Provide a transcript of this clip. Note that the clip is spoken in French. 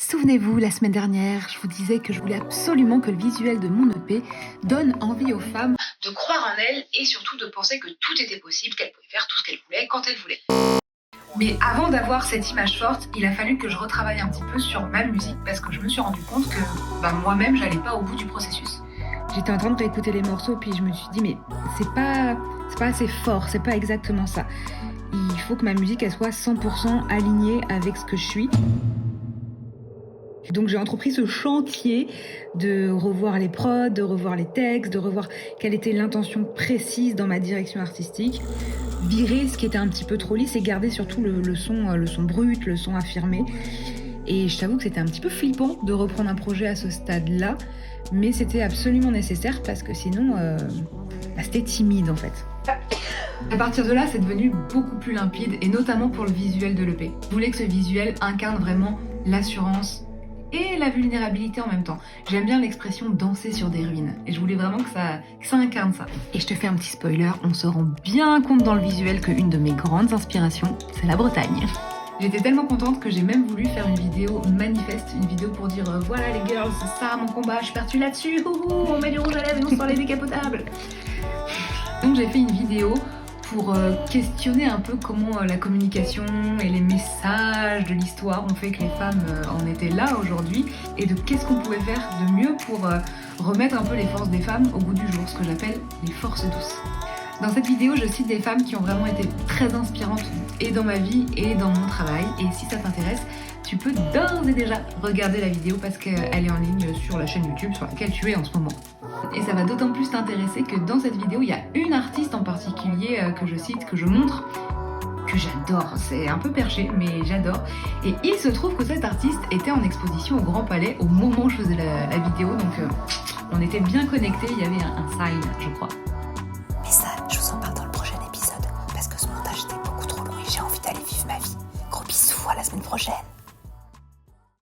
Souvenez-vous, la semaine dernière, je vous disais que je voulais absolument que le visuel de mon EP donne envie aux femmes de croire en elles et surtout de penser que tout était possible, qu'elles pouvaient faire tout ce qu'elles voulaient quand elles voulaient. Mais avant d'avoir cette image forte, il a fallu que je retravaille un petit peu sur ma musique parce que je me suis rendu compte que moi-même, j'allais pas au bout du processus. J'étais en train de réécouter les morceaux puis je me suis dit mais c'est pas assez fort, c'est pas exactement ça. Il faut que ma musique elle soit 100% alignée avec ce que je suis. Donc j'ai entrepris ce chantier de revoir les prods, de revoir les textes, de revoir quelle était l'intention précise dans ma direction artistique, virer ce qui était un petit peu trop lisse et garder surtout le son brut, le son affirmé. Et je t'avoue que c'était un petit peu flippant de reprendre un projet à ce stade-là, mais c'était absolument nécessaire parce que sinon, c'était timide en fait. À partir de là, c'est devenu beaucoup plus limpide et notamment pour le visuel de l'EP. Je voulais que ce visuel incarne vraiment l'assurance et la vulnérabilité en même temps. J'aime bien l'expression danser sur des ruines et je voulais vraiment que ça incarne ça. Et je te fais un petit spoiler, on se rend bien compte dans le visuel qu'une de mes grandes inspirations, c'est la Bretagne. J'étais tellement contente que j'ai même voulu faire une vidéo manifeste, une vidéo pour dire voilà les girls, c'est ça mon combat, je perds là-dessus, on met du rouge à lèvres et on sort les décapotables. Donc j'ai fait une vidéo pour questionner un peu comment la communication et les messages de l'histoire ont fait que les femmes en étaient là aujourd'hui et de qu'est-ce qu'on pouvait faire de mieux pour remettre un peu les forces des femmes au goût du jour, ce que j'appelle les forces douces. Dans cette vidéo, je cite des femmes qui ont vraiment été très inspirantes et dans ma vie et dans mon travail. Et si ça t'intéresse, tu peux d'ores et déjà regarder la vidéo parce qu'elle est en ligne sur la chaîne YouTube sur laquelle tu es en ce moment. Et ça va d'autant plus t'intéresser que dans cette vidéo, il y a une artiste en particulier que je cite, que je montre, que j'adore. C'est un peu perché, mais j'adore. Et il se trouve que cette artiste était en exposition au Grand Palais au moment où je faisais la vidéo. Donc on était bien connectés, il y avait un sign, je crois. Mais ça, je vous en parle dans le prochain épisode, parce que ce montage était beaucoup trop long et j'ai envie d'aller vivre ma vie. Gros bisous, à la semaine prochaine.